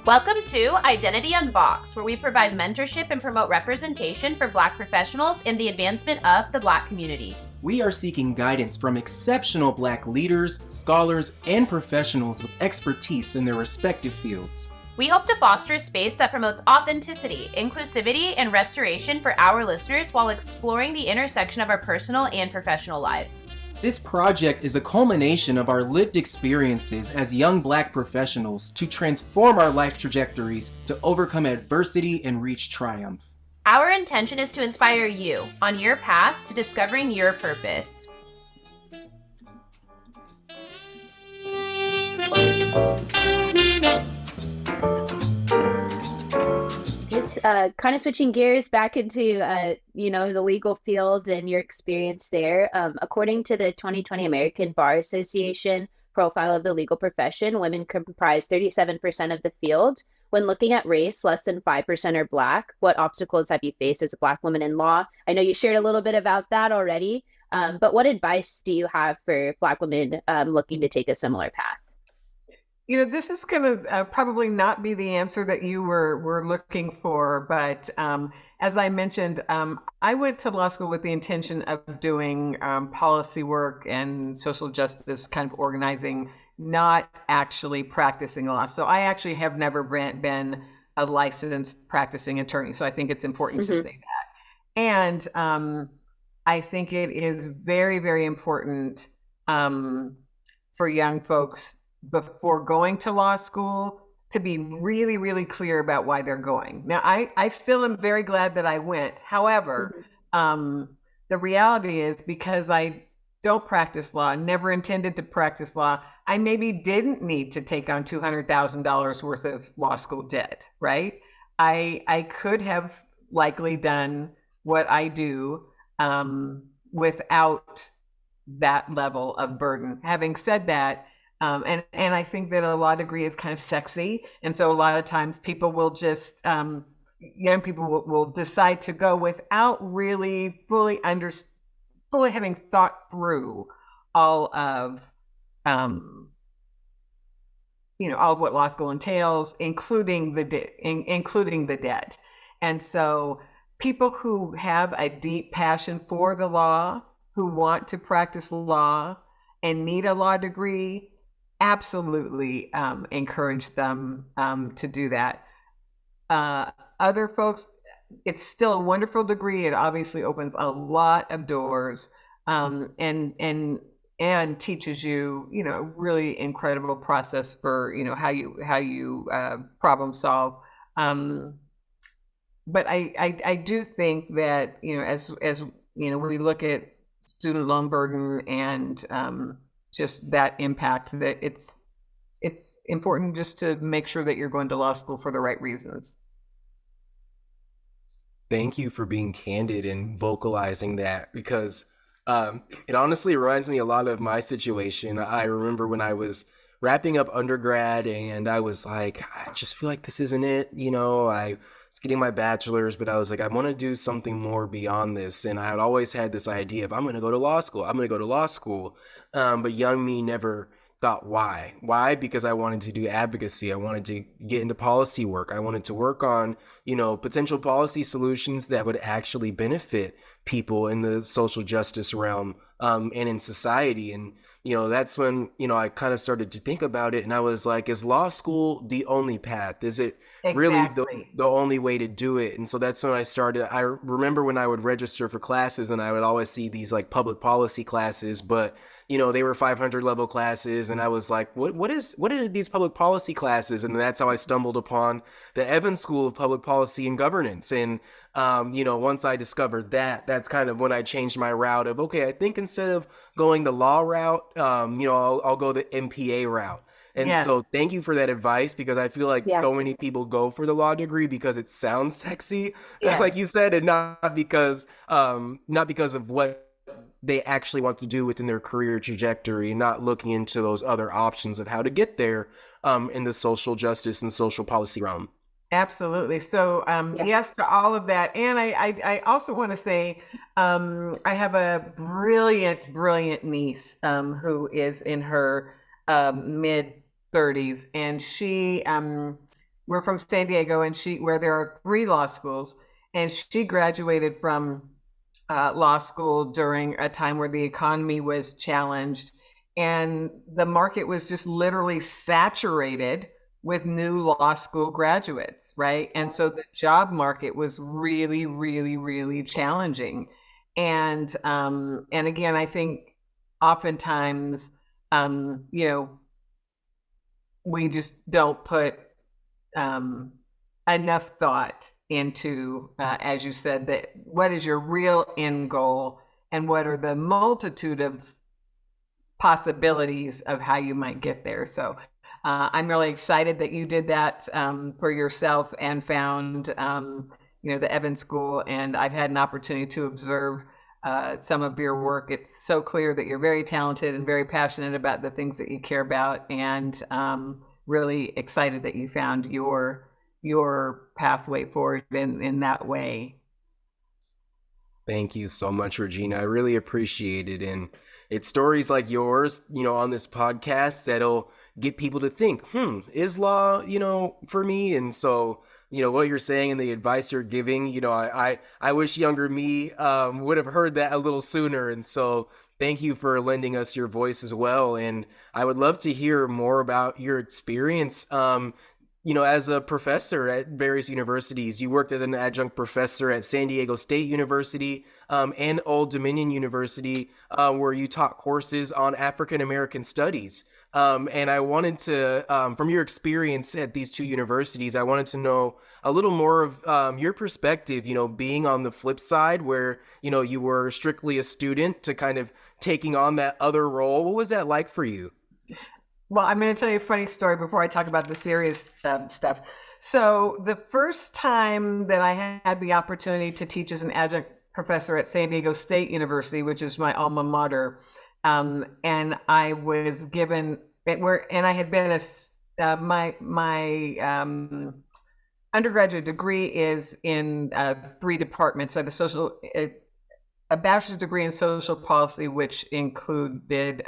Welcome to Identity Unboxed, where we provide mentorship and promote representation for Black professionals in the advancement of the Black community. We are seeking guidance from exceptional Black leaders, scholars, and professionals with expertise in their respective fields. We hope to foster a space that promotes authenticity, inclusivity, and restoration for our listeners while exploring the intersection of our personal and professional lives. This project is a culmination of our lived experiences as young Black professionals to transform our life trajectories, to overcome adversity and reach triumph. Our intention is to inspire you on your path to discovering your purpose. Just kind of switching gears back into, the legal field and your experience there. According to the 2020 American Bar Association profile of the legal profession, women comprise 37% of the field. When looking at race, less than 5% are Black. What obstacles have you faced as a Black woman in law? I know you shared a little bit about that already, but what advice do you have for Black women looking to take a similar path? This is going to probably not be the answer that you were looking for, but as I mentioned, I went to law school with the intention of doing policy work and social justice kind of organizing, not actually practicing law. So I actually have never been a licensed practicing attorney. So I think it's important to say that. And I think it is very, very important for young folks before going to law school to be really, really clear about why they're going. Now, I still am very glad that I went. However, the reality is, because I don't practice law, never intended to practice law, I maybe didn't need to take on $200,000 worth of law school debt, right? I could have likely done what I do without that level of burden. Having said that, and I think that a law degree is kind of sexy. And so a lot of times people will just, young people will decide to go without really fully having thought through all of, all of what law school entails, including the debt. And so people who have a deep passion for the law, who want to practice law and need a law degree, absolutely encourage them to do that. Other folks, it's still a wonderful degree. It obviously opens a lot of doors and teaches you, really incredible process for, how you problem solve. But I do think that, as when we look at student loan burden and just that impact, that it's important just to make sure that you're going to law school for the right reasons. Thank you for being candid and vocalizing that, because it honestly reminds me a lot of my situation. I remember when I was wrapping up undergrad and I was like, I just feel like this isn't it. I was getting my bachelor's, but I was like, I want to do something more beyond this. And I had always had this idea of, I'm going to go to law school. I'm going to go to law school. But young me never thought why. Why? Because I wanted to do advocacy. I wanted to get into policy work. I wanted to work on, potential policy solutions that would actually benefit people in the social justice realm and in society. And, that's when, I kind of started to think about it. And I was like, is law school the only path? Is it really the only way to do it? And so that's when I started. I remember when I would register for classes and I would always see these like public policy classes, but they were 500 level classes. And I was like, what are these public policy classes? And that's how I stumbled upon the Evans School of Public Policy and Governance. And, once I discovered that, that's kind of when I changed my route of, okay, I think instead of going the law route, I'll go the MPA route. And so thank you for that advice, because I feel like so many people go for the law degree because it sounds sexy, like you said, and not because of what they actually want to do within their career trajectory, not looking into those other options of how to get there in the social justice and social policy realm. Absolutely. So yes to all of that. And I also want to say I have a brilliant niece who is in her mid 30s, and we're from San Diego, and where there are 3 law schools, and she graduated from law school during a time where the economy was challenged, and the market was just literally saturated with new law school graduates, right? And so the job market was really, really, really challenging. And again, I think oftentimes, you know, we just don't put enough thought into, as you said, that what is your real end goal and what are the multitude of possibilities of how you might get there. So I'm really excited that you did that for yourself and found, the Evans School. And I've had an opportunity to observe some of your work. It's so clear that you're very talented and very passionate about the things that you care about, and really excited that you found your pathway forward in that way. Thank you so much, Regina. I really appreciate it. And it's stories like yours, on this podcast that'll get people to think, is law, for me? And so, what you're saying and the advice you're giving, I wish younger me would have heard that a little sooner. And so thank you for lending us your voice as well. And I would love to hear more about your experience. As a professor at various universities. You worked as an adjunct professor at San Diego State University and Old Dominion University, where you taught courses on African American studies. And I wanted to, from your experience at these 2 universities, I wanted to know a little more of your perspective, being on the flip side where, you were strictly a student to kind of taking on that other role. What was that like for you? Well, I'm going to tell you a funny story before I talk about the serious stuff. So the first time that I had the opportunity to teach as an adjunct professor at San Diego State University, which is my alma mater, and I was given and I had been my undergraduate degree is in 3 departments. I have a bachelor's degree in social policy, which included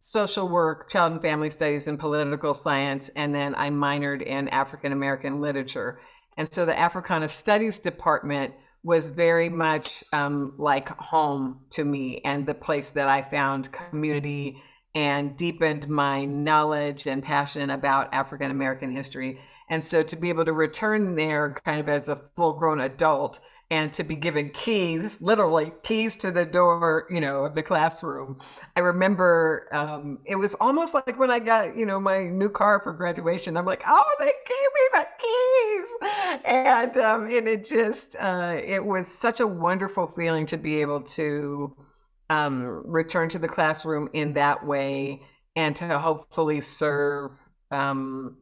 social work, child and family studies, and political science, and then I minored in African American literature. And so the Africana Studies department was very much like home to me, and the place that I found community and deepened my knowledge and passion about African American history. And so to be able to return there kind of as a full-grown adult and to be given keys, literally keys to the door, of the classroom. I remember it was almost like when I got, my new car for graduation. I'm like, oh, they gave me the keys, and it just it was such a wonderful feeling to be able to return to the classroom in that way and to hopefully serve, the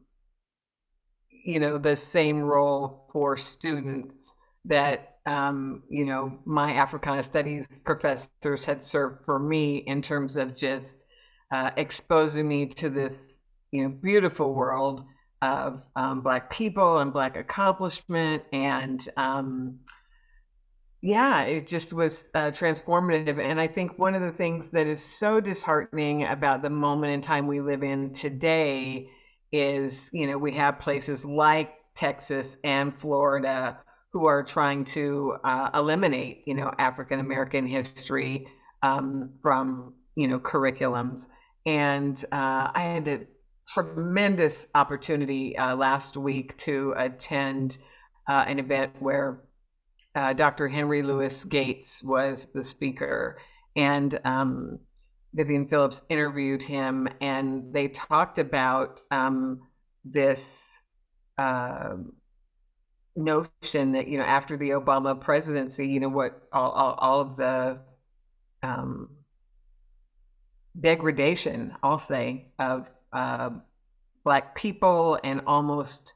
same role for students that my Africana Studies professors had served for me in terms of just exposing me to this, beautiful world of Black people and Black accomplishment. And it just was transformative. And I think one of the things that is so disheartening about the moment in time we live in today is, we have places like Texas and Florida who are trying to eliminate, African American history from, curriculums. And I had a tremendous opportunity last week to attend an event where Dr. Henry Louis Gates was the speaker, and Vivian Phillips interviewed him, and they talked about this notion that, after the Obama presidency, what all of the degradation, I'll say, of Black people and almost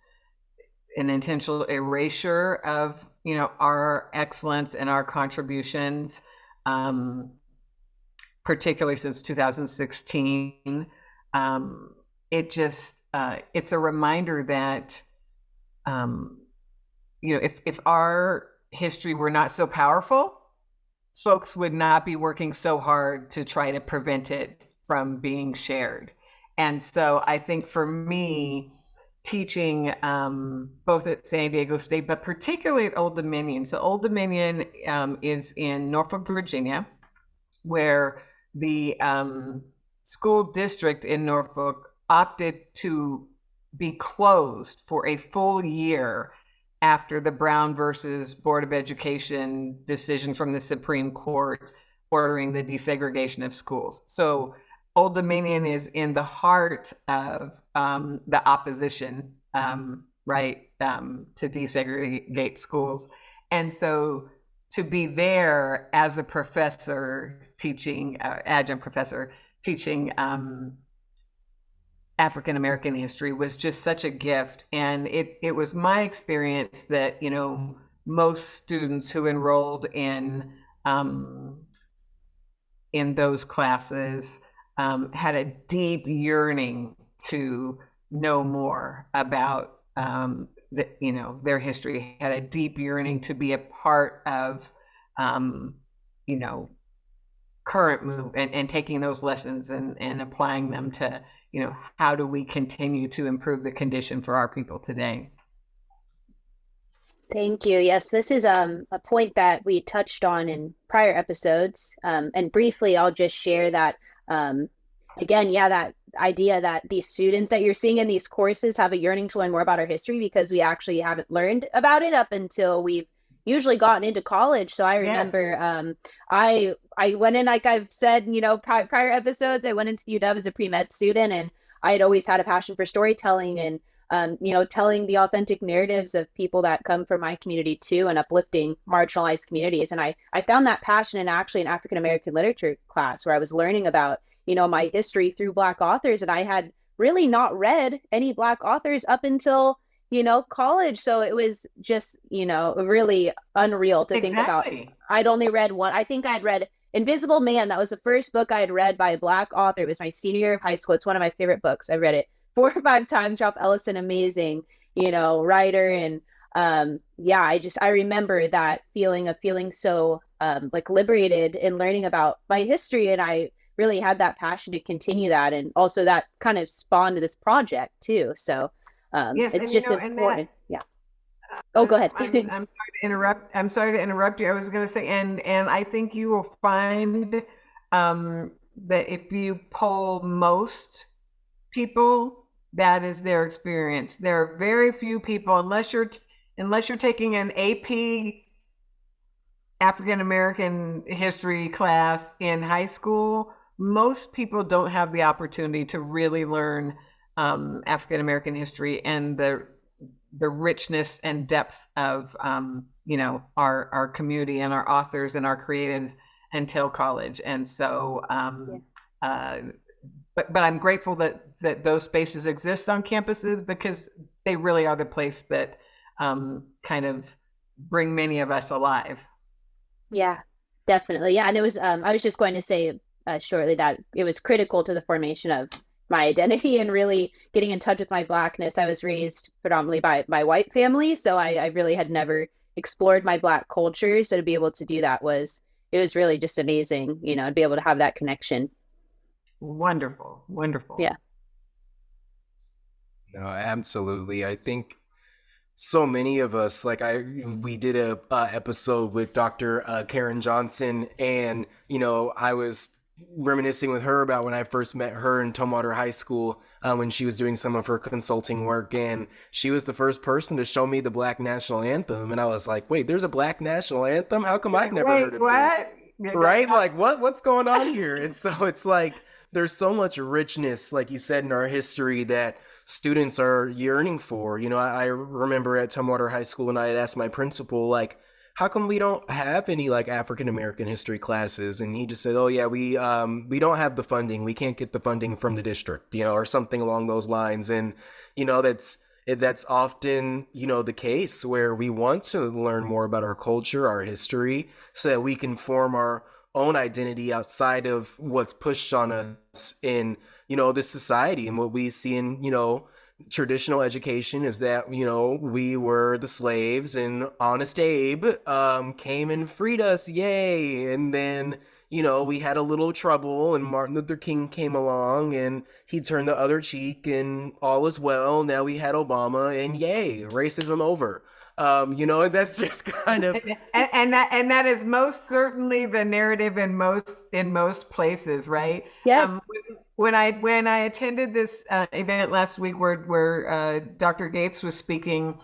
an intentional erasure of, our excellence and our contributions, particularly since 2016. It just, it's a reminder that, if our history were not so powerful, folks would not be working so hard to try to prevent it from being shared. And so I think for me, teaching both at San Diego State, but particularly at Old Dominion. So Old Dominion is in Norfolk, Virginia, where the school district in Norfolk opted to be closed for a full year after the Brown versus Board of Education decision from the Supreme Court ordering the desegregation of schools. So Old Dominion is in the heart of the opposition, right, to desegregate schools. And so to be there as a professor teaching, adjunct professor teaching African American history was just such a gift. And it was my experience that, you know, most students who enrolled in those classes had a deep yearning to know more about their history, had a deep yearning to be a part of current move and taking those lessons and applying them to, how do we continue to improve the condition for our people today? Thank you. Yes, this is a point that we touched on in prior episodes. And briefly, I'll just share that, again, that idea that these students that you're seeing in these courses have a yearning to learn more about our history because we actually haven't learned about it up until we've usually gotten into college. So I remember I went in, like I've said, prior episodes, I went into UW as a pre-med student, and I had always had a passion for storytelling and telling the authentic narratives of people that come from my community too, and uplifting marginalized communities. And I found that passion in actually an African American literature class where I was learning about, my history through Black authors. And I had really not read any Black authors up until, college. So it was just, really unreal to think about. I'd only read one. I think I'd read Invisible Man. That was the first book I had read by a Black author. It was my senior year of high school. It's one of my favorite books. I read it 4 or 5 times. Ralph Ellison, amazing, writer. And I remember that feeling of feeling so liberated in learning about my history. And I really had that passion to continue that. And also that kind of spawned this project too. So it's just important. Oh, go ahead. I'm sorry to interrupt. I'm sorry to interrupt you. I was going to say, and I think you will find that if you poll most people, that is their experience. There are very few people, unless you're taking an AP African American history class in high school, most people don't have the opportunity to really learn African American history and the richness and depth of our community and our authors and our creatives until college. And so but I'm grateful that those spaces exist on campuses, because they really are the place that kind of bring many of us alive. Yeah, definitely. Yeah, and it was I was just going to say shortly that it was critical to the formation of my identity and really getting in touch with my Blackness. I was raised predominantly by my white family, so I really had never explored my Black culture. So to be able to do that was really just amazing, to be able to have that connection. Wonderful. Yeah. No, absolutely. I think so many of us, we did a episode with Dr. Karen Johnson, and I was reminiscing with her about when I first met her in Tumwater High School when she was doing some of her consulting work, and she was the first person to show me the Black National Anthem, and I was like, wait, there's a Black National Anthem? How come I've never heard of this? Right? Like, what's going on here? And so it's like there's so much richness, like you said, in our history that students are yearning for. I remember at Tumwater High School, and I had asked my principal, how come we don't have any African American history classes? And he just said, oh yeah, we don't have the funding. We can't get the funding from the district, or something along those lines. And that's often the case, where we want to learn more about our culture, our history, so that we can form our own identity outside of what's pushed on us in this society. And what we see in traditional education is that we were the slaves, and Honest Abe came and freed us, yay. And then we had a little trouble and Martin Luther King came along and he turned the other cheek and all is well. Now we had Obama and yay, racism over. And that's just kind of and that is most certainly the narrative in most places, right? Yes. When I attended this event last week where Dr. Gates was speaking,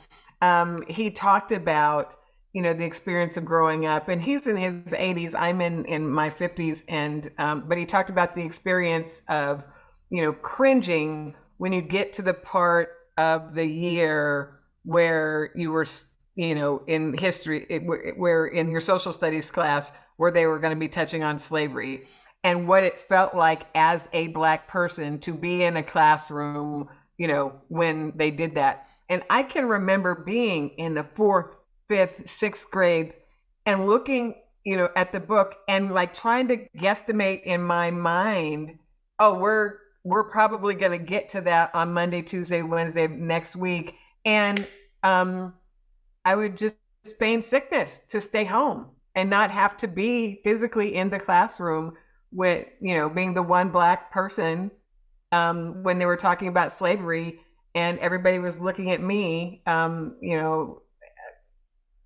he talked about the experience of growing up, and he's in his 80s. I'm in my 50s, and but he talked about the experience of cringing when you get to the part of the year where you were in history, where in your social studies class where they were going to be touching on slavery, and what it felt like as a Black person to be in a classroom when they did that. And I can remember being in the 4th, 5th, 6th grade and looking at the book and like trying to guesstimate in my mind, oh, we're probably going to get to that on Monday, Tuesday, Wednesday next week, and I would just feign sickness to stay home and not have to be physically in the classroom with being the one Black person when they were talking about slavery, and everybody was looking at me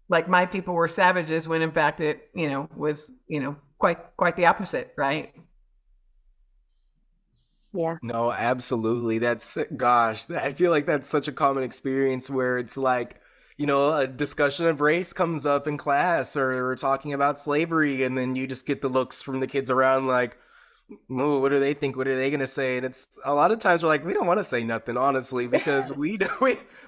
like my people were savages, when in fact it was quite the opposite, right? Yeah. No, absolutely. Gosh, I feel like that's such a common experience where it's like, a discussion of race comes up in class or we're talking about slavery, and then you just get the looks from the kids around like, oh, what do they think? What are they going to say? And it's a lot of times we're like, we don't want to say nothing, honestly, because we know,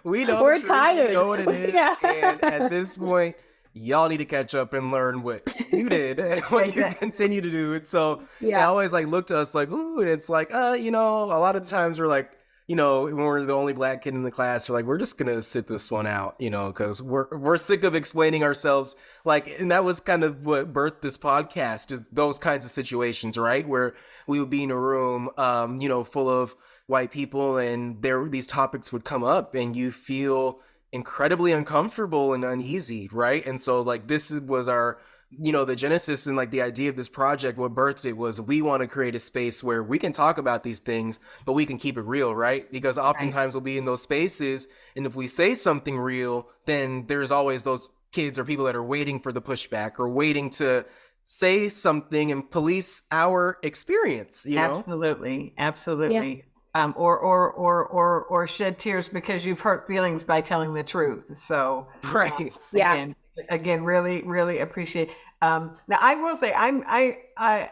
we know, We're the truth, tired. we know what it is. Yeah. And at this point, y'all need to catch up and learn what you did and what you continue to do. And so they always like look to us like, ooh, and it's like, a lot of times we're like, when we're the only Black kid in the class, we're like, we're just gonna sit this one out, because we're sick of explaining ourselves. Like, and that was kind of what birthed this podcast, is those kinds of situations, right? Where we would be in a room, full of white people, and these topics would come up, and you feel incredibly uncomfortable and uneasy, right? And so like this was our the genesis and like the idea of this project, what birthed it was we want to create a space where we can talk about these things, but we can keep it real, right? Because oftentimes we'll be in those spaces, and if we say something real, then there's always those kids or people that are waiting for the pushback or waiting to say something and police our experience, Absolutely. Yeah. Or shed tears because you've hurt feelings by telling the truth. So right. Again, really, really appreciate. Now, I will say, I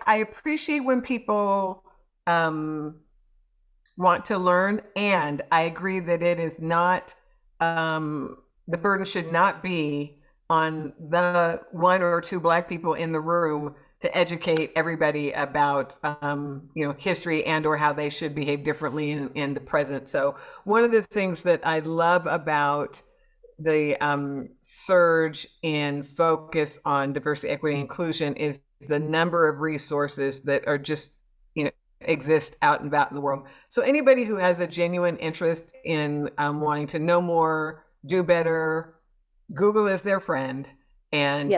appreciate when people want to learn, and I agree that it is not the burden should not be on the 1 or 2 Black people in the room to educate everybody about history and or how they should behave differently in the present. So one of the things that I love about the surge in focus on diversity, equity, and inclusion is the number of resources that are just exist out and about in the world. So anybody who has a genuine interest in wanting to know more, do better, Google is their friend. And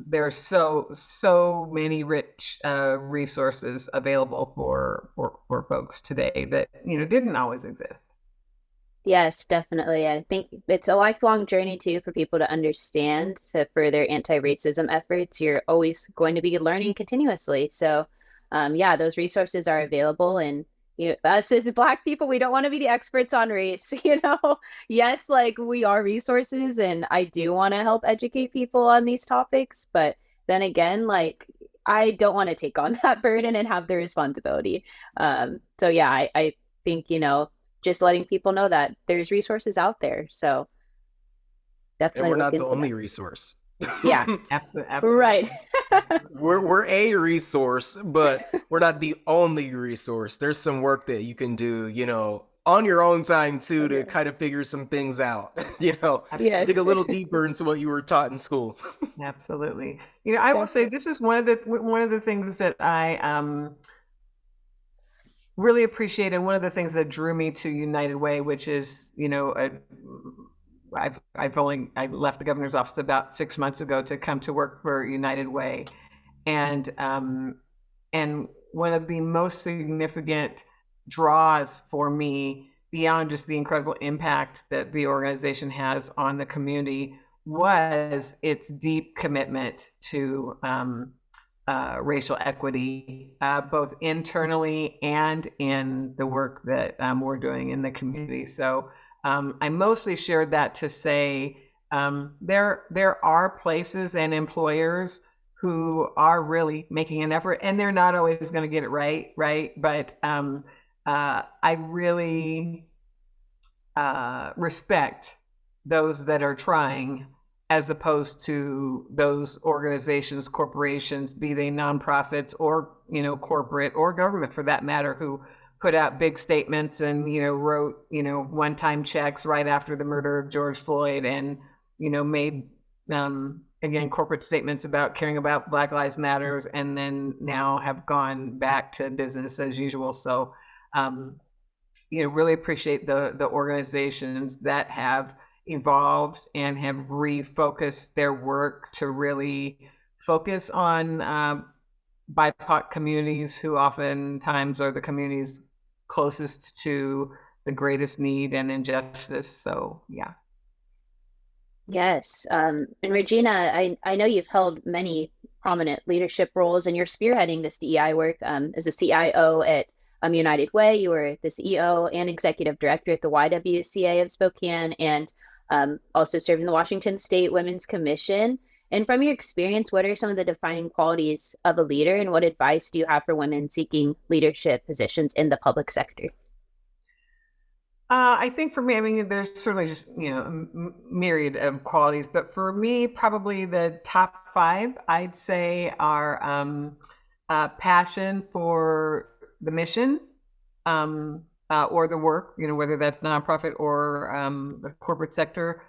there are so many rich resources available for folks today that didn't always exist. Yes, definitely. I think it's a lifelong journey too for people to understand, to further anti-racism efforts. You're always going to be learning continuously. So those resources are available, and us as Black people, we don't want to be the experts on race, Yes, like we are resources, and I do want to help educate people on these topics, but then again, like I don't want to take on that burden and have the responsibility. I think just letting people know that there's resources out there. So definitely. And we're not the only resource. Yeah. Absolutely. Right. We're a resource, but we're not the only resource. There's some work that you can do, on your own time too, to kind of figure some things out, dig a little deeper into what you were taught in school. Absolutely. I will say this is one of the things that I really appreciate, and one of the things that drew me to United Way, which is, I left the governor's office about 6 months ago to come to work for United Way, and one of the most significant draws for me, beyond just the incredible impact that the organization has on the community, was its deep commitment to racial equity, both internally and in the work that we're doing in the community. So I mostly shared that to say there are places and employers who are really making an effort, and they're not always going to get it right? But I really respect those that are trying, as opposed to those organizations, corporations, be they nonprofits or, corporate or government for that matter, who put out big statements and, wrote, one-time checks right after the murder of George Floyd, and, made, again, corporate statements about caring about Black Lives Matters, and then now have gone back to business as usual. So, really appreciate the organizations that have evolved and have refocused their work to really focus on BIPOC communities, who oftentimes are the communities closest to the greatest need and injustice. So, yeah. Yes. And Regina, I know you've held many prominent leadership roles, and you're spearheading this DEI work as a CIO at United Way. You were the CEO and executive director at the YWCA of Spokane, and also served in the Washington State Women's Commission. And from your experience, what are some of the defining qualities of a leader, and what advice do you have for women seeking leadership positions in the public sector? I think for me, there's certainly just, a myriad of qualities, but for me, probably the top 5, I'd say, are passion for the mission, or the work, whether that's nonprofit or the corporate sector.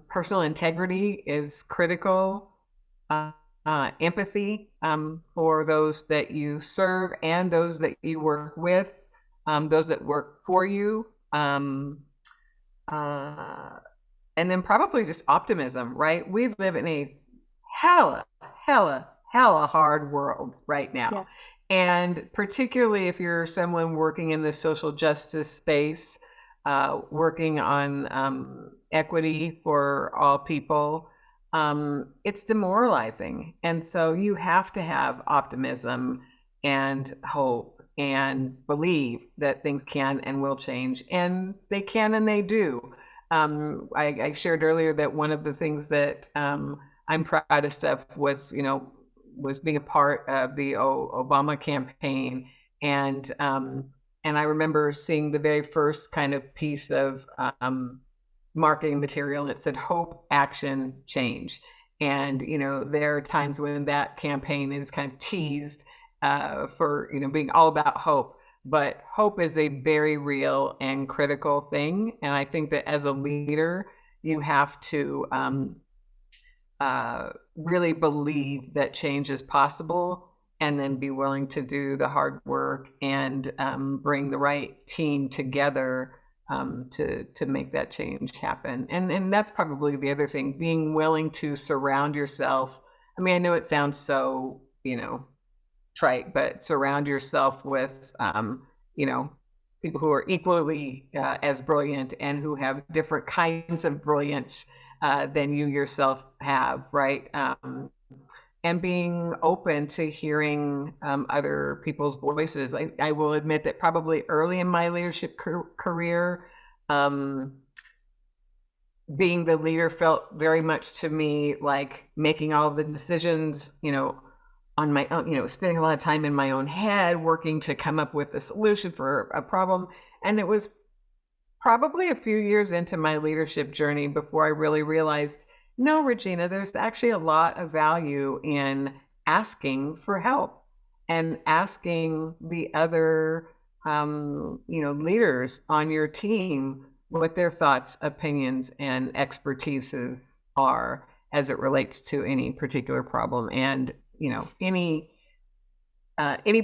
Personal integrity is critical. Empathy for those that you serve and those that you work with, those that work for you. And then probably just optimism, right? We live in a hella hard world right now. Yeah. And particularly if you're someone working in the social justice space, working on equity for all people, it's demoralizing. And so you have to have optimism and hope and believe that things can and will change. And they can and they do. I shared earlier that one of the things that I'm proudest of was being a part of the Obama campaign. And I remember seeing the very first kind of piece of marketing material, and it said hope, action, change. And, there are times when that campaign is kind of teased for, being all about hope. But hope is a very real and critical thing. And I think that as a leader, you have to really believe that change is possible, and then be willing to do the hard work and bring the right team together to make that change happen. And that's probably the other thing, being willing to surround yourself. I mean, I know it sounds so, trite, but surround yourself with, people who are equally as brilliant and who have different kinds of brilliance than you yourself have, right? And being open to hearing other people's voices. I will admit that probably early in my leadership career, being the leader felt very much to me like making all of the decisions, on my own, spending a lot of time in my own head, working to come up with a solution for a problem. And it was probably a few years into my leadership journey before I really realized, no, Regina, there's actually a lot of value in asking for help and asking the other, leaders on your team what their thoughts, opinions, and expertises are as it relates to any particular problem. And, any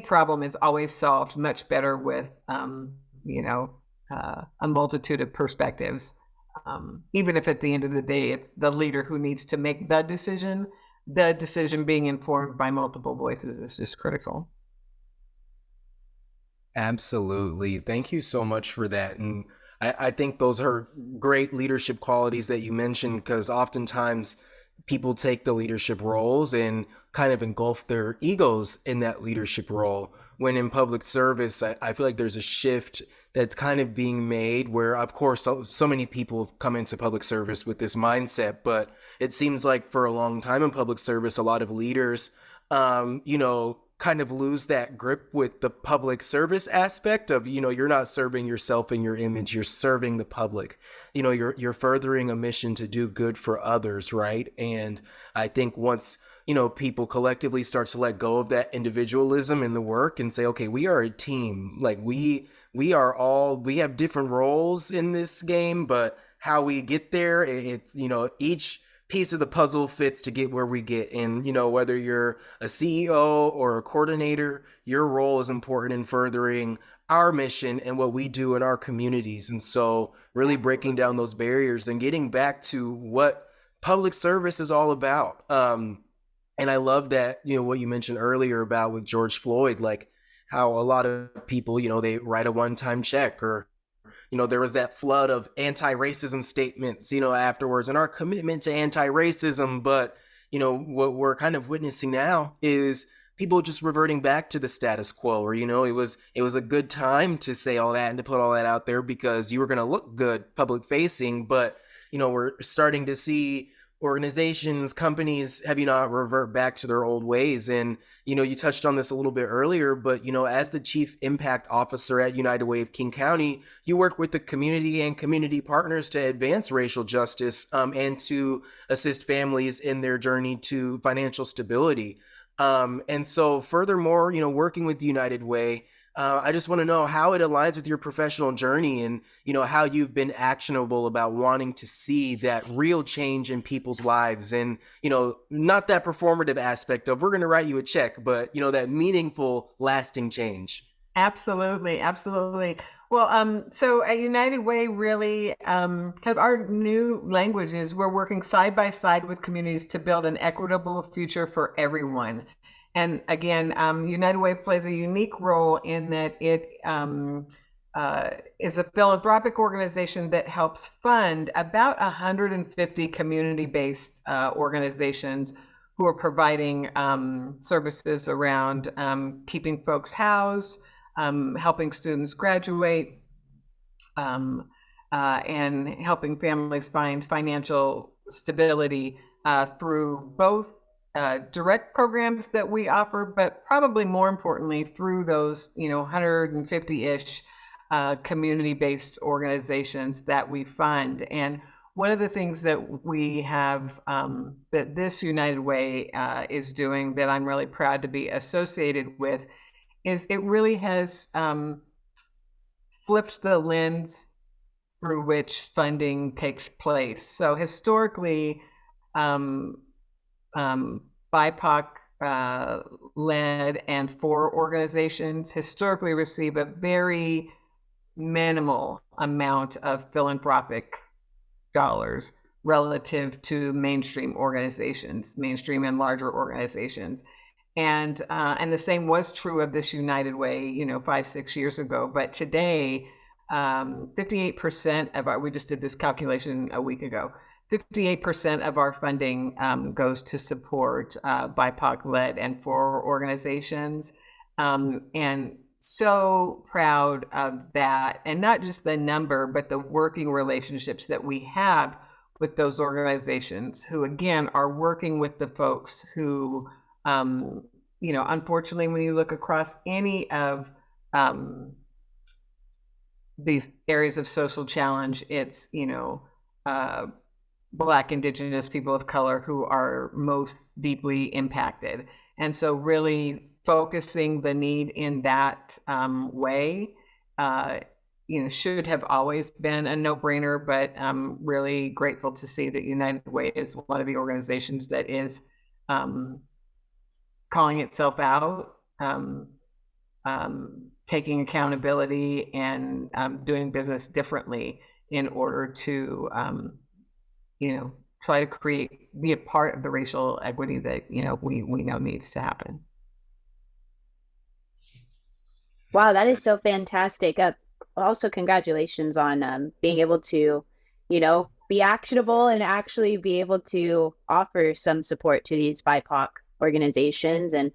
problem is always solved much better with, a multitude of perspectives. even if at the end of the day, it's the leader who needs to make the decision being informed by multiple voices is just critical. Absolutely. Thank you so much for that. And I think those are great leadership qualities that you mentioned, because oftentimes people take the leadership roles and kind of engulf their egos in that leadership role. When in public service, I feel like there's a shift that's kind of being made where, of course, so many people have come into public service with this mindset, but it seems like for a long time in public service, a lot of leaders, kind of lose that grip with the public service aspect of, you're not serving yourself and your image, you're serving the public. You're furthering a mission to do good for others, right? And I think once, people collectively start to let go of that individualism in the work and say, okay, we are a team. Like we have different roles in this game, but how we get there, it's, each piece of the puzzle fits to get where we get. And, whether you're a CEO or a coordinator, your role is important in furthering our mission and what we do in our communities. And so really breaking down those barriers and getting back to what public service is all about. And I love that, what you mentioned earlier about with George Floyd, like how a lot of people, they write a one-time check, or there was that flood of anti-racism statements, afterwards, and our commitment to anti-racism. But, what we're kind of witnessing now is people just reverting back to the status quo, or, it was a good time to say all that and to put all that out there because you were going to look good public facing. But, we're starting to see organizations, companies, revert back to their old ways. And, you touched on this a little bit earlier, but, as the Chief Impact Officer at United Way of King County, you work with the community and community partners to advance racial justice and to assist families in their journey to financial stability. And so furthermore, working with United Way, I just want to know how it aligns with your professional journey and, how you've been actionable about wanting to see that real change in people's lives and, not that performative aspect of we're going to write you a check, but, that meaningful, lasting change. Absolutely. Absolutely. Well, so at United Way, really, kind of our new language is we're working side by side with communities to build an equitable future for everyone. And again, United Way plays a unique role in that it is a philanthropic organization that helps fund about 150 community-based organizations who are providing services around keeping folks housed, helping students graduate, and helping families find financial stability through both direct programs that we offer, but probably more importantly through those 150-ish community-based organizations that we fund. And one of the things that we have that this United Way is doing that I'm really proud to be associated with is it really has flipped the lens through which funding takes place. So historically, BIPOC led and for organizations historically receive a very minimal amount of philanthropic dollars relative to mainstream organizations, mainstream and larger organizations. And the same was true of this United Way, 5-6 years ago. But today, 58% of our, we just did this calculation a week ago, 58% of our funding goes to support BIPOC-led and for organizations. And so proud of that. And not just the number, but the working relationships that we have with those organizations who, again, are working with the folks who, unfortunately, when you look across any of these areas of social challenge, it's, Black, Indigenous, people of color who are most deeply impacted. And so really focusing the need in that way, should have always been a no-brainer, but I'm really grateful to see that United Way is one of the organizations that is calling itself out, taking accountability and doing business differently in order to, try to be a part of the racial equity that, we know needs to happen. Wow, that is so fantastic. Also, congratulations on being able to, be actionable and actually be able to offer some support to these BIPOC organizations and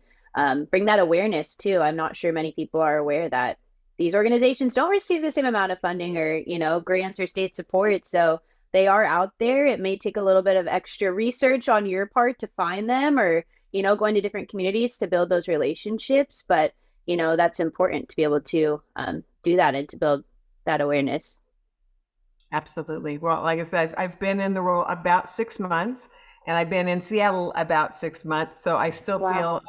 bring that awareness too. I'm not sure many people are aware that these organizations don't receive the same amount of funding or, grants or state support. So they are out there. It may take a little bit of extra research on your part to find them or, going to different communities to build those relationships. But, that's important to be able to do that and to build that awareness. Absolutely. Well, like I said, I've been in the role about 6 months, and I've been in Seattle about 6 months. So I still feel,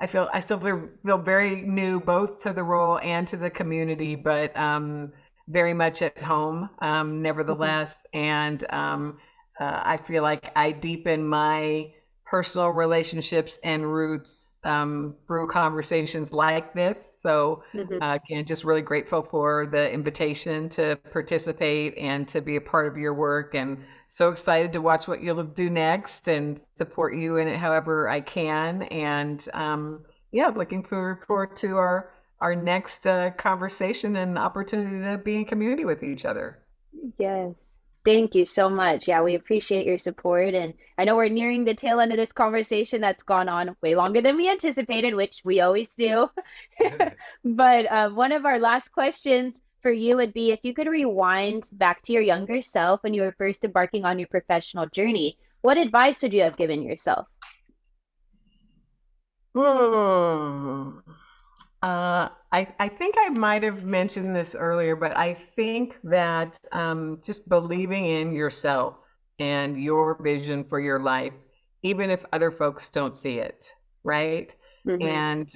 I still feel very new, both to the role and to the community, but very much at home, nevertheless. And I feel like I deepen my personal relationships and roots through conversations like this. So again, just really grateful for the invitation to participate and to be a part of your work, and so excited to watch what you'll do next and support you in it however I can. And looking forward to our next conversation and opportunity to be in community with each other. Yes. Thank you so much. Yeah, we appreciate your support. And I know we're nearing the tail end of this conversation that's gone on way longer than we anticipated, which we always do. But one of our last questions for you would be, if you could rewind back to your younger self when you were first embarking on your professional journey, what advice would you have given yourself? I think I might have mentioned this earlier, but I think that just believing in yourself and your vision for your life, even if other folks don't see it, right? And,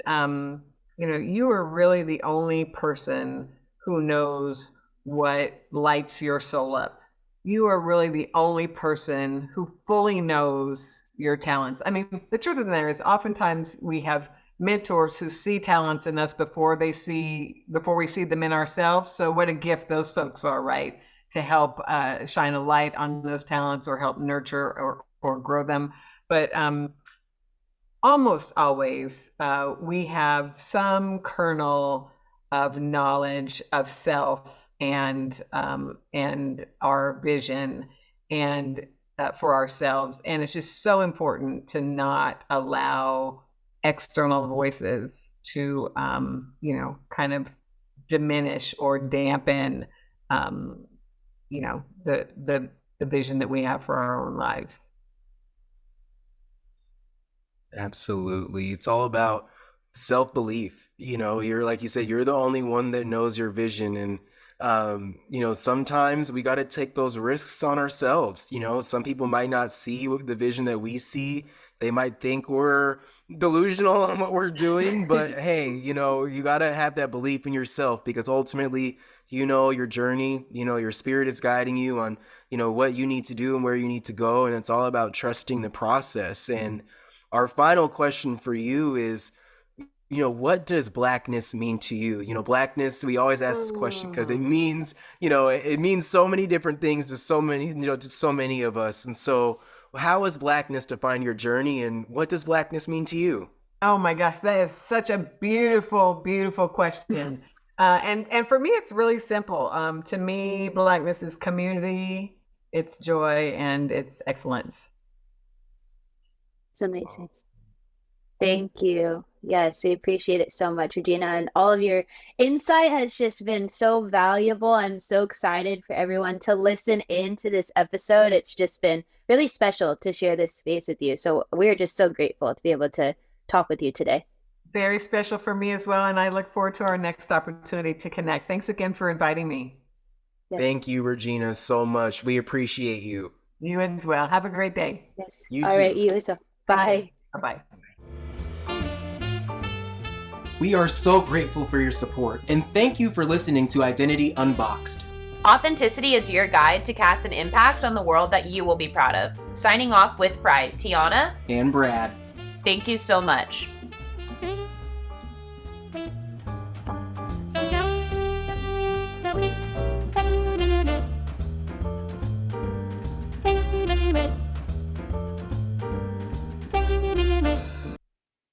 you are really the only person who knows what lights your soul up. You are really the only person who fully knows your talents. I mean, the truth of the matter is oftentimes we have mentors who see talents in us before we see them in ourselves. So what a gift those folks are, right? To help shine a light on those talents or help nurture or grow them. But almost always we have some kernel of knowledge of self and our vision and for ourselves. And it's just so important to not allow external voices to, kind of diminish or dampen, the vision that we have for our own lives. Absolutely. It's all about self-belief. You're, like you said, you're the only one that knows your vision. And, sometimes we got to take those risks on ourselves. Some people might not see the vision that we see. They might think we're delusional on what we're doing, but hey, you got to have that belief in yourself, because ultimately, your journey, your spirit is guiding you on, what you need to do and where you need to go. And it's all about trusting the process. And our final question for you is, what does Blackness mean to you? Blackness, we always ask this question because it means, it means so many different things to so many, to so many of us. And so how has Blackness defined your journey, and what does Blackness mean to you? Oh my gosh, that is such a beautiful, beautiful question. And for me, it's really simple. To me, Blackness is community, it's joy, and it's excellence. It's amazing. Thank you. Yes, we appreciate it so much, Regina. And all of your insight has just been so valuable. I'm so excited for everyone to listen in to this episode. It's just been really special to share this space with you. So we're just so grateful to be able to talk with you today. Very special for me as well. And I look forward to our next opportunity to connect. Thanks again for inviting me. Yes. Thank you, Regina, so much. We appreciate you. You as well. Have a great day. Yes. You all too. Right, you as well. Bye. Bye-bye. We are so grateful for your support, and thank you for listening to Identity Unboxed. Authenticity is your guide to cast an impact on the world that you will be proud of. Signing off with pride, Tiana and Brad. Thank you so much.